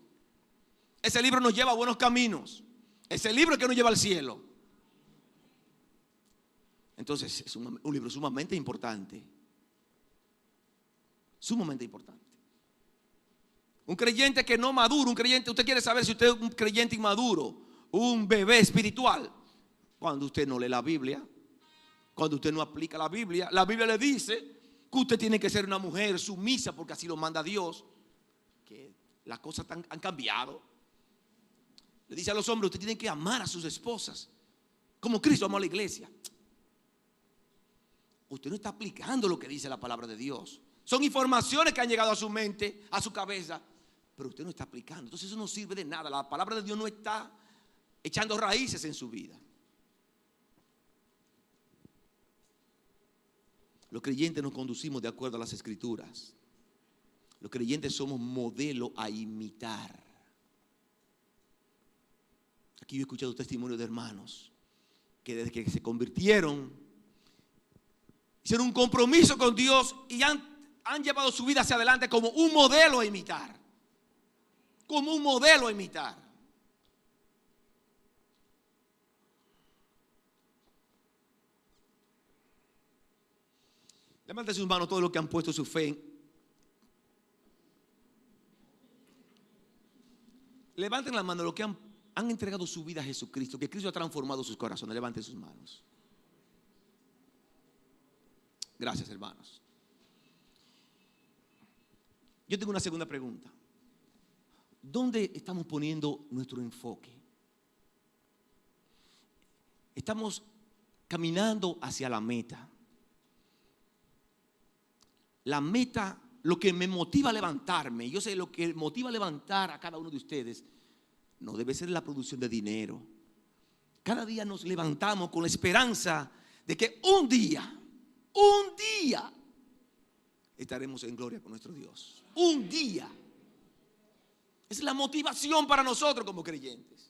Ese libro nos lleva a buenos caminos. Ese libro es que nos lleva al cielo. Entonces es un libro sumamente importante. Sumamente importante. Un creyente que no maduro, un creyente, usted quiere saber si usted es un creyente inmaduro, un bebé espiritual, cuando usted no lee la Biblia, cuando usted no aplica la Biblia le dice que usted tiene que ser una mujer sumisa porque así lo manda Dios, que las cosas han cambiado. Le dice a los hombres, usted tiene que amar a sus esposas como Cristo amó a la iglesia. Usted no está aplicando lo que dice la palabra de Dios. Son informaciones que han llegado a su mente, a su cabeza, pero usted no está aplicando. Entonces eso no sirve de nada. La palabra de Dios no está echando raíces en su vida. Los creyentes nos conducimos de acuerdo a las Escrituras. Los creyentes somos modelo a imitar. Aquí yo he escuchado testimonios de hermanos que desde que se convirtieron, hicieron un compromiso con Dios y han llevado su vida hacia adelante como un modelo a imitar. Como un modelo a imitar. Levanten sus manos todos los que han puesto su fe en. Levanten la mano los que han entregado su vida a Jesucristo, que Cristo ha transformado sus corazones. Levanten sus manos. Gracias, hermanos. Yo tengo una segunda pregunta. ¿Dónde estamos poniendo nuestro enfoque? Estamos caminando hacia la meta. La meta, lo que me motiva a levantarme, yo sé lo que motiva a levantar a cada uno de ustedes, no debe ser la producción de dinero. Cada día nos levantamos con la esperanza de que un día estaremos en gloria con nuestro Dios. Un día. Es la motivación para nosotros como creyentes.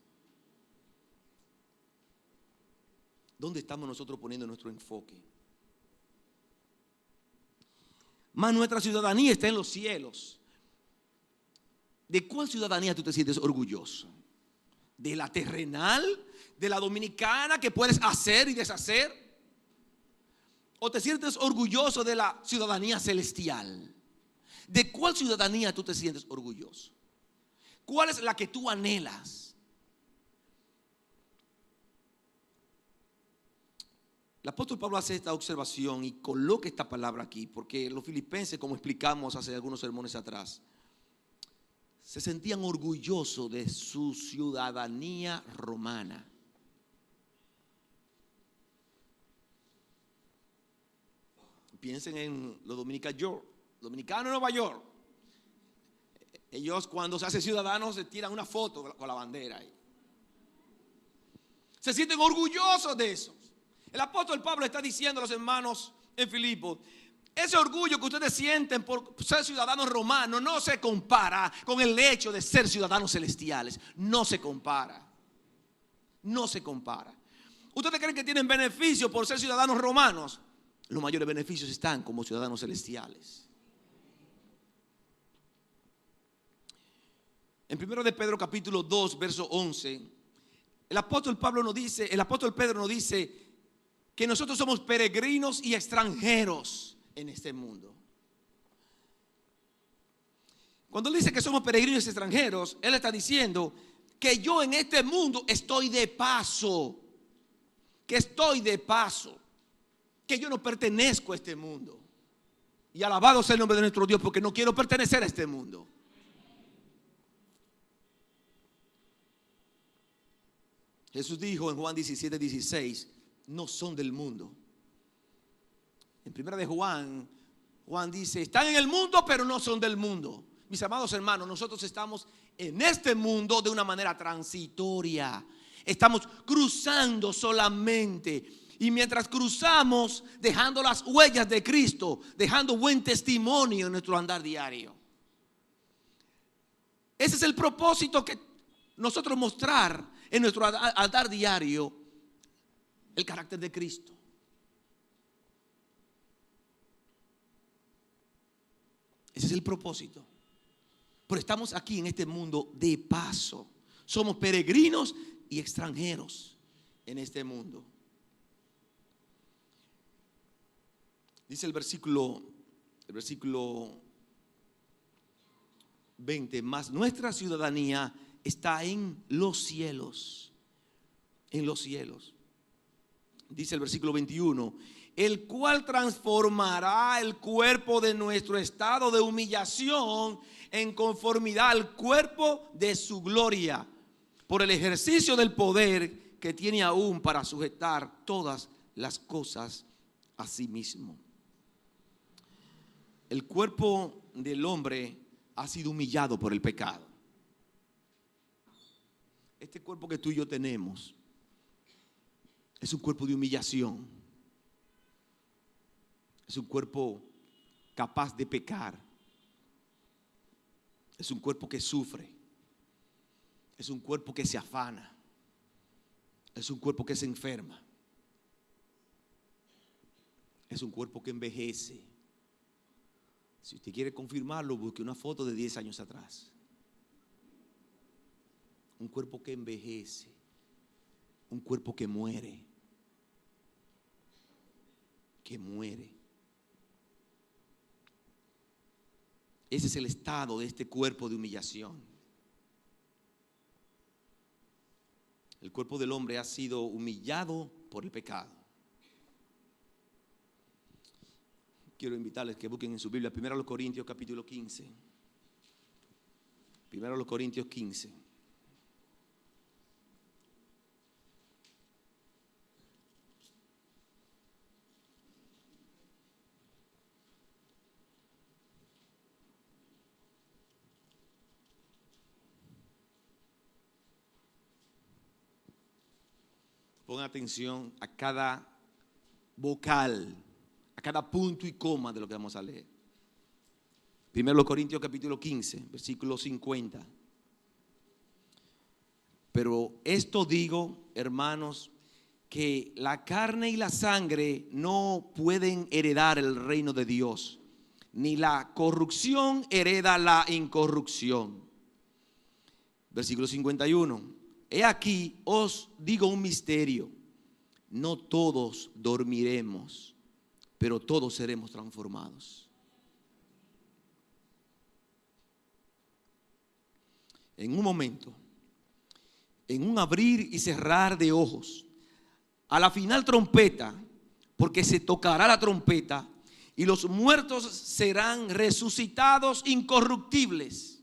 ¿Dónde estamos nosotros poniendo nuestro enfoque? Más nuestra ciudadanía está en los cielos. ¿De cuál ciudadanía tú te sientes orgulloso? ¿De la terrenal? ¿De la dominicana que puedes hacer y deshacer? ¿O te sientes orgulloso de la ciudadanía celestial? ¿De cuál ciudadanía tú te sientes orgulloso? ¿Cuál es la que tú anhelas? El apóstol Pablo hace esta observación y coloca esta palabra aquí, porque los filipenses, como explicamos hace algunos sermones atrás, se sentían orgullosos de su ciudadanía romana. Piensen en los dominicanos de Nueva York. Ellos, cuando se hacen ciudadanos, se tiran una foto con la bandera ahí. Se sienten orgullosos de eso. El apóstol Pablo está diciendo a los hermanos en Filipos: ese orgullo que ustedes sienten por ser ciudadanos romanos no se compara con el hecho de ser ciudadanos celestiales. No se compara. No se compara. ¿Ustedes creen que tienen beneficios por ser ciudadanos romanos? Los mayores beneficios están como ciudadanos celestiales. En 1 de Pedro capítulo 2 verso 11, el apóstol Pedro nos dice que nosotros somos peregrinos y extranjeros en este mundo. Cuando él dice que somos peregrinos y extranjeros, él está diciendo que yo en este mundo estoy de paso, que yo no pertenezco a este mundo. Y alabado sea el nombre de nuestro Dios, porque no quiero pertenecer a este mundo. Jesús dijo en Juan 17:16, no son del mundo. En primera de Juan dice, están en el mundo pero no son del mundo. Mis amados hermanos, nosotros estamos en este mundo de una manera transitoria. Estamos cruzando solamente. Y mientras cruzamos, dejando las huellas de Cristo, dejando buen testimonio en nuestro andar diario. Ese es el propósito que nosotros mostrar en nuestro andar diario, el carácter de Cristo. Ese es el propósito. Pero estamos aquí en este mundo de paso. Somos peregrinos y extranjeros en este mundo. Dice el versículo 20, mas nuestra ciudadanía está en los cielos. En los cielos. Dice el versículo 21, el cual transformará el cuerpo de nuestro estado de humillación en conformidad al cuerpo de su gloria, por el ejercicio del poder que tiene aún para sujetar todas las cosas a sí mismo. El cuerpo del hombre ha sido humillado por el pecado. Este cuerpo que tú y yo tenemos es un cuerpo de humillación. Es un cuerpo capaz de pecar. Es un cuerpo que sufre. Es un cuerpo que se afana. Es un cuerpo que se enferma. Es un cuerpo que envejece. Si usted quiere confirmarlo, busque una foto de 10 años atrás. Un cuerpo que envejece. Un cuerpo que muere. Que muere. Ese es el estado de este cuerpo de humillación. El cuerpo del hombre ha sido humillado por el pecado. Quiero invitarles que busquen en su Biblia 1 Corintios capítulo 15. 1 Corintios 15. Pongan atención a cada vocal, a cada punto y coma de lo que vamos a leer. 1 Corintios capítulo 15, versículo 50. Pero esto digo, hermanos, que la carne y la sangre no pueden heredar el reino de Dios, ni la corrupción hereda la incorrupción. Versículo 51. He aquí os digo un misterio: no todos dormiremos, pero todos seremos transformados. En un momento, en un abrir y cerrar de ojos, a la final trompeta, porque se tocará la trompeta y los muertos serán resucitados incorruptibles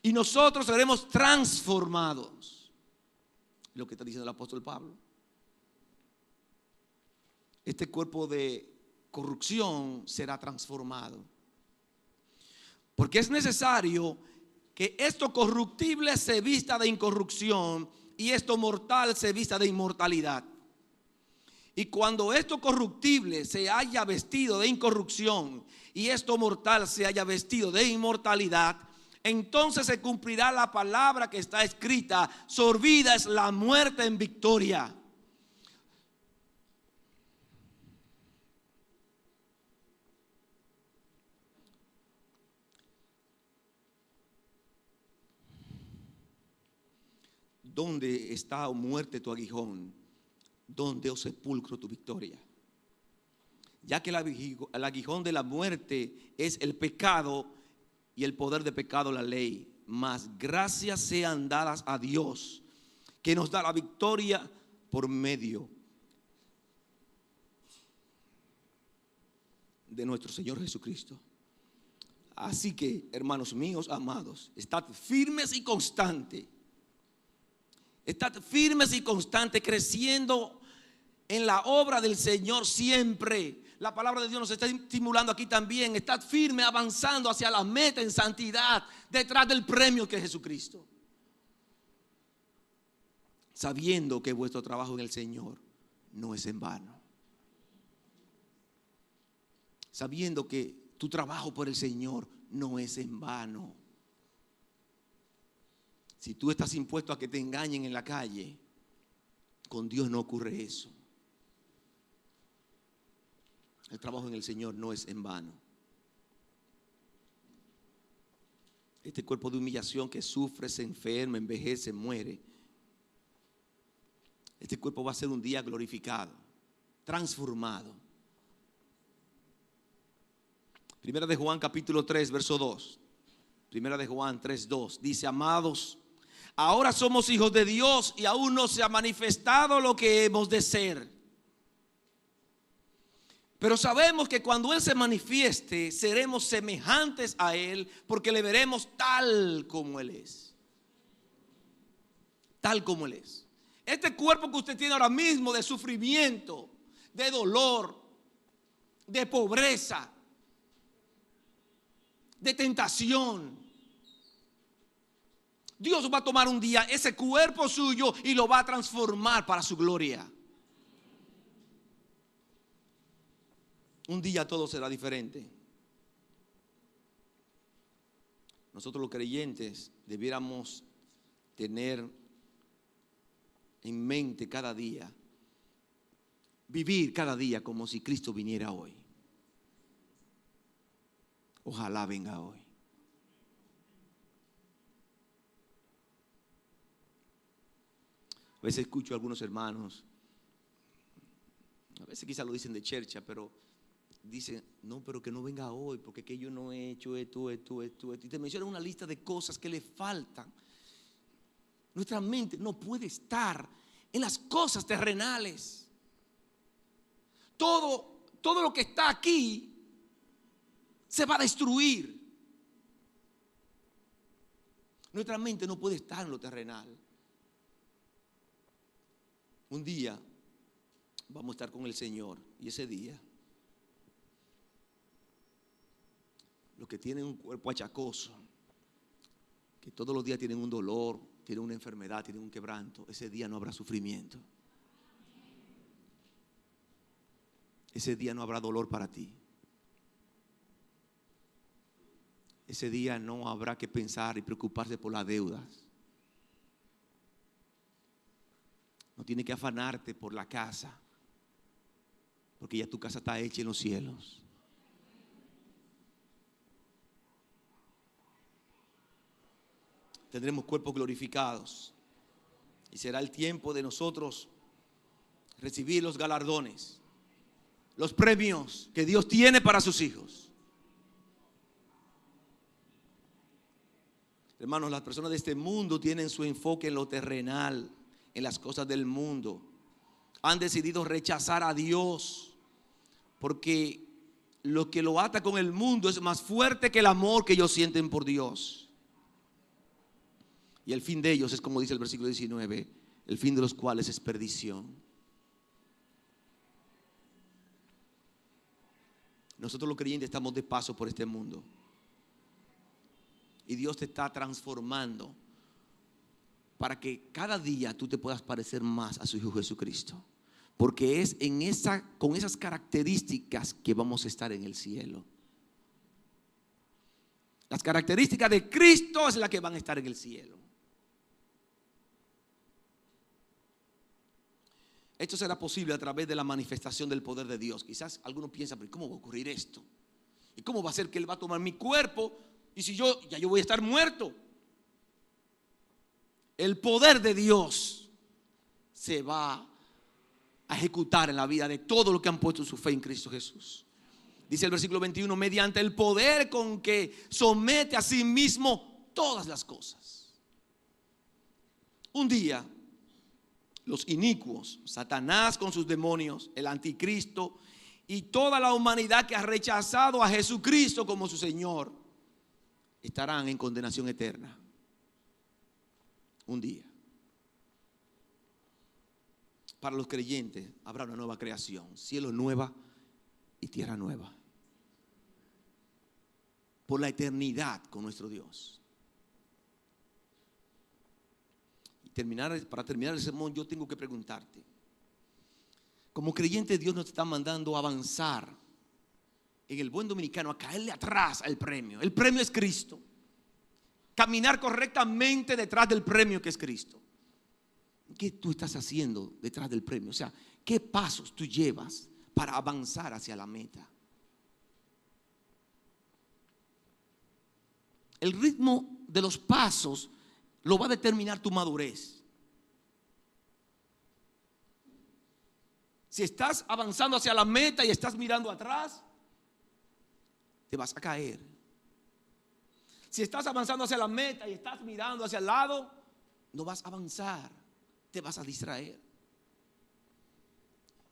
y nosotros seremos transformados. Lo que está diciendo el apóstol Pablo. Este cuerpo de corrupción será transformado, porque es necesario que esto corruptible se vista de incorrupción y esto mortal se vista de inmortalidad. Y cuando esto corruptible se haya vestido de incorrupción y esto mortal se haya vestido de inmortalidad, entonces se cumplirá la palabra que está escrita: sorbida es la muerte en victoria. ¿Dónde está, oh muerte, tu aguijón? ¿Dónde, oh sepulcro, tu victoria? Ya que el aguijón de la muerte es el pecado y el poder de pecado la ley. Mas gracias sean dadas a Dios, que nos da la victoria por medio de nuestro Señor Jesucristo. Así que, hermanos míos amados, estad firmes y constantes. Estad firmes y constantes, creciendo en la obra del Señor siempre. La palabra de Dios nos está estimulando aquí también. Estad firmes, avanzando hacia la meta en santidad, detrás del premio que es Jesucristo. Sabiendo que vuestro trabajo en el Señor no es en vano. Sabiendo que tu trabajo por el Señor no es en vano. Si tú estás impuesto a que te engañen en la calle, con Dios no ocurre eso. El trabajo en el Señor no es en vano. Este cuerpo de humillación que sufre, se enferma, envejece, muere, este cuerpo va a ser un día glorificado, transformado. Primera de Juan capítulo 3 verso 2. Primera de Juan 3:2 dice: amados, ahora somos hijos de Dios y aún no se ha manifestado lo que hemos de ser. Pero sabemos que cuando Él se manifieste, seremos semejantes a Él, porque le veremos tal como Él es. Tal como Él es. Este cuerpo que usted tiene ahora mismo de sufrimiento, de dolor, de pobreza, de tentación, Dios va a tomar un día ese cuerpo suyo y lo va a transformar para su gloria. Un día todo será diferente. Nosotros los creyentes debiéramos tener en mente cada día, vivir cada día como si Cristo viniera hoy. Ojalá venga hoy. A veces escucho a algunos hermanos, a veces quizás lo dicen de chercha, pero dicen: no, pero que no venga hoy, porque que yo no he hecho esto. Y te mencionan una lista de cosas que le faltan. Nuestra mente no puede estar en las cosas terrenales. Todo lo que está aquí se va a destruir. Nuestra mente no puede estar en lo terrenal. Un día vamos a estar con el Señor, y ese día los que tienen un cuerpo achacoso, que todos los días tienen un dolor, tienen una enfermedad, tienen un quebranto, ese día no habrá sufrimiento. Ese día no habrá dolor para ti. Ese día no habrá que pensar y preocuparse por las deudas. No tienes que afanarte por la casa, porque ya tu casa está hecha en los cielos. Tendremos cuerpos glorificados y será el tiempo de nosotros recibir los galardones, los premios que Dios tiene para sus hijos. Hermanos, las personas de este mundo tienen su enfoque en lo terrenal, en las cosas del mundo. Han decidido rechazar a Dios porque lo que lo ata con el mundo es más fuerte que el amor que ellos sienten por Dios. Y el fin de ellos es, como dice el versículo 19, el fin de los cuales es perdición. Nosotros los creyentes estamos de paso por este mundo. Y Dios te está transformando para que cada día tú te puedas parecer más a su Hijo Jesucristo. Porque es con esas características que vamos a estar en el cielo. Las características de Cristo es las que van a estar en el cielo. Esto será posible a través de la manifestación del poder de Dios. Quizás algunos piensan, pero ¿cómo va a ocurrir esto? ¿Y cómo va a ser que Él va a tomar mi cuerpo? Y si yo voy a estar muerto. El poder de Dios se va a ejecutar en la vida de todos los que han puesto su fe en Cristo Jesús. Dice el versículo 21, mediante el poder con que somete a sí mismo todas las cosas. Un día, los inicuos, Satanás con sus demonios, el anticristo y toda la humanidad que ha rechazado a Jesucristo como su Señor, estarán en condenación eterna. Un día. Para los creyentes habrá una nueva creación, cielo nueva y tierra nueva. Por la eternidad con nuestro Dios. Para terminar el sermón, yo tengo que preguntarte: como creyente, Dios nos está mandando a avanzar, en el buen dominicano, a caerle atrás al premio. El premio es Cristo. Caminar correctamente detrás del premio que es Cristo. ¿Qué tú estás haciendo detrás del premio? O sea, ¿qué pasos tú llevas para avanzar hacia la meta? El ritmo de los pasos lo va a determinar tu madurez. Si estás avanzando hacia la meta y estás mirando atrás, te vas a caer. Si estás avanzando hacia la meta y estás mirando hacia el lado, no vas a avanzar, te vas a distraer.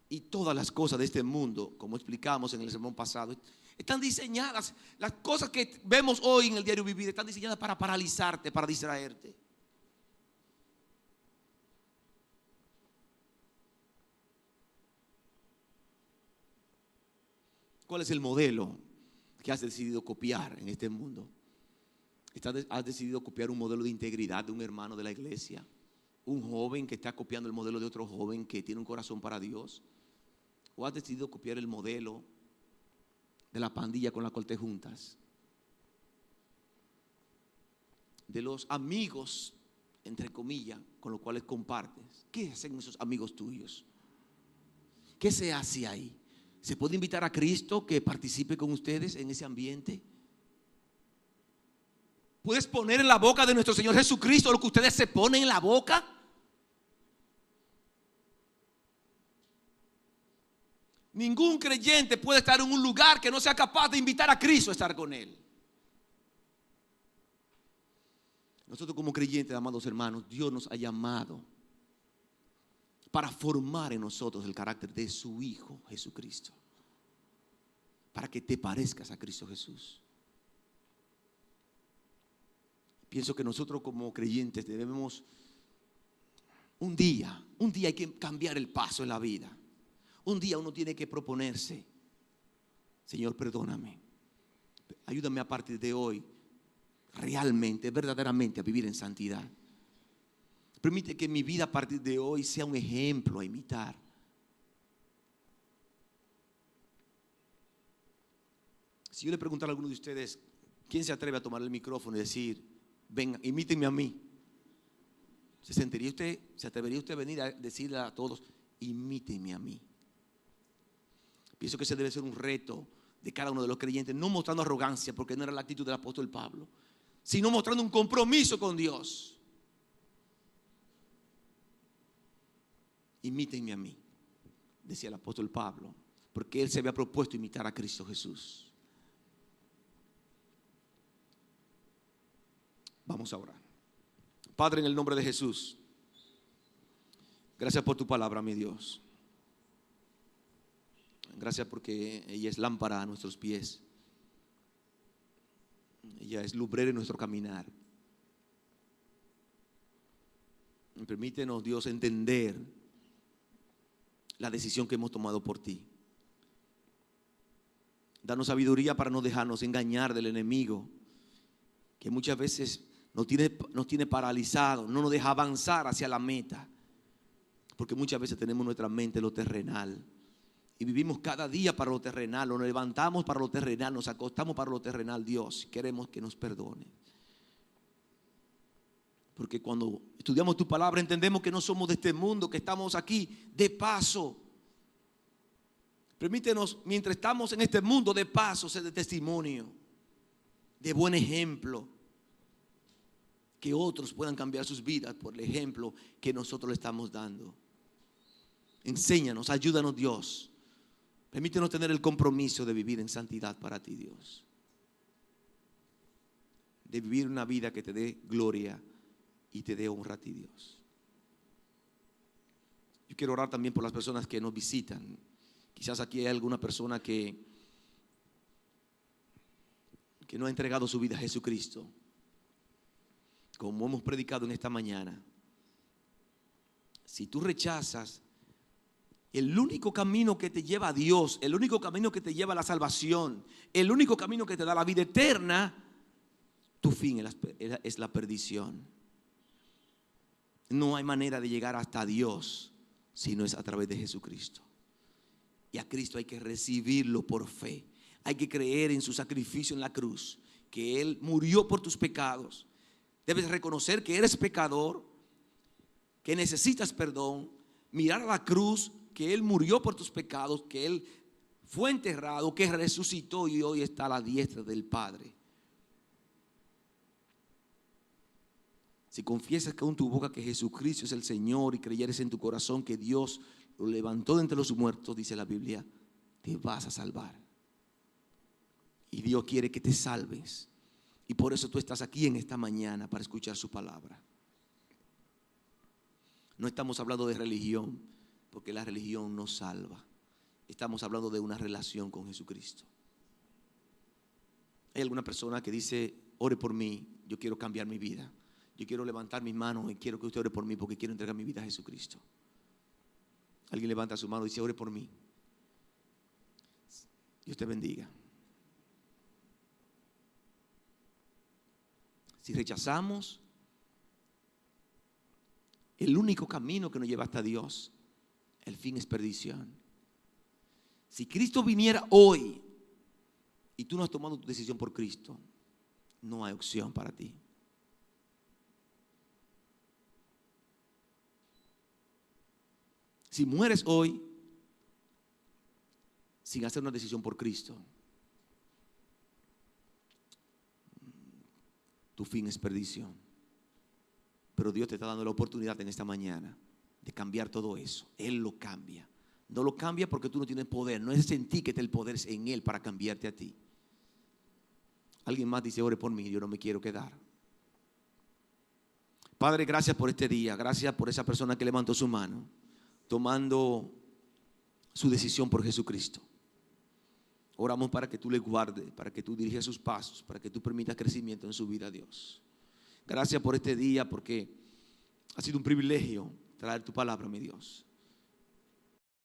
Y todas las cosas de este mundo, como explicamos en el sermón pasado, están diseñadas. Las cosas que vemos hoy en el diario vivir están diseñadas para paralizarte, para distraerte. ¿Cuál es el modelo que has decidido copiar en este mundo? ¿Has decidido copiar un modelo de integridad de un hermano de la iglesia? ¿Un joven que está copiando el modelo de otro joven que tiene un corazón para Dios? ¿O has decidido copiar el modelo de la pandilla con la cual te juntas? De los amigos, entre comillas, con los cuales compartes. ¿Qué hacen esos amigos tuyos? ¿Qué se hace ahí? ¿Se puede invitar a Cristo que participe con ustedes en ese ambiente? ¿Puedes poner en la boca de nuestro Señor Jesucristo lo que ustedes se ponen en la boca? Ningún creyente puede estar en un lugar que no sea capaz de invitar a Cristo a estar con Él. Nosotros como creyentes, amados hermanos, Dios nos ha llamado para formar en nosotros el carácter de su Hijo Jesucristo, para que te parezcas a Cristo Jesús. Pienso que nosotros como creyentes debemos un día hay que cambiar el paso en la vida. Un día uno tiene que proponerse: Señor, perdóname, ayúdame a partir de hoy realmente, verdaderamente a vivir en santidad. Permite que mi vida a partir de hoy sea un ejemplo a imitar. Si yo le preguntara a alguno de ustedes, ¿quién se atreve a tomar el micrófono y decir: venga, imítenme a mí? se atrevería usted a venir a decirle a todos, imítenme a mí? Pienso que ese debe ser un reto de cada uno de los creyentes, no mostrando arrogancia, porque no era la actitud del apóstol Pablo, sino mostrando un compromiso con Dios. Imítenme a mí, decía el apóstol Pablo, porque él se había propuesto imitar a Cristo Jesús. Vamos a orar. Padre, en el nombre de Jesús, gracias por tu palabra, mi Dios. Gracias porque ella es lámpara a nuestros pies. Ella es lumbrera en nuestro caminar. Permítenos, Dios, entender la decisión que hemos tomado por ti. Danos sabiduría para no dejarnos engañar del enemigo, que muchas veces nos tiene paralizados, no nos deja avanzar hacia la meta, porque muchas veces tenemos en nuestra mente lo terrenal y vivimos cada día para lo terrenal, nos levantamos para lo terrenal, nos acostamos para lo terrenal. Dios, queremos que nos perdone, porque cuando estudiamos tu palabra entendemos que no somos de este mundo, que estamos aquí de paso. Permítenos, mientras estamos en este mundo de paso, ser de testimonio, de buen ejemplo, que otros puedan cambiar sus vidas por el ejemplo que nosotros le estamos dando. Enséñanos, ayúdanos, Dios. Permítenos tener el compromiso de vivir en santidad para ti, Dios. De vivir una vida que te dé gloria y te dé honra a ti, Dios. Yo quiero orar también por las personas que nos visitan. Quizás aquí hay alguna persona que no ha entregado su vida a Jesucristo, como hemos predicado en esta mañana. Si tú rechazas el único camino que te lleva a Dios, el único camino que te lleva a la salvación, el único camino que te da la vida eterna, tu fin es la perdición. No hay manera de llegar hasta Dios si no es a través de Jesucristo. Y a Cristo hay que recibirlo por fe. Hay que creer en su sacrificio en la cruz, que Él murió por tus pecados. Debes reconocer que eres pecador, que necesitas perdón, mirar a la cruz, que Él murió por tus pecados, que Él fue enterrado, que resucitó y hoy está a la diestra del Padre. Si confiesas con tu boca que Jesucristo es el Señor y creyeres en tu corazón que Dios lo levantó de entre los muertos, dice la Biblia, te vas a salvar. Y Dios quiere que te salves. Y por eso tú estás aquí en esta mañana para escuchar su palabra. No estamos hablando de religión, porque la religión no salva. Estamos hablando de una relación con Jesucristo. Hay alguna persona que dice, ore por mí, yo quiero cambiar mi vida. Yo quiero levantar mis manos y quiero que usted ore por mí porque quiero entregar mi vida a Jesucristo. Alguien levanta su mano y dice, ore por mí. Dios te bendiga. Si rechazamos el único camino que nos lleva hasta Dios, el fin es perdición. Si Cristo viniera hoy y tú no has tomado tu decisión por Cristo, no hay opción para ti. Si mueres hoy sin hacer una decisión por Cristo, tu fin es perdición. Pero Dios te está dando la oportunidad en esta mañana de cambiar todo eso. Él lo cambia. No lo cambia porque tú no tienes poder. No es en ti que está el poder, es en Él para cambiarte a ti. Alguien más dice, ore por mí, yo no me quiero quedar. Padre, gracias por este día. Gracias por esa persona que levantó su mano, tomando su decisión por Jesucristo. Oramos para que tú le guardes, para que tú dirijas sus pasos, para que tú permitas crecimiento en su vida, Dios. Gracias por este día, porque ha sido un privilegio traer tu palabra, mi Dios.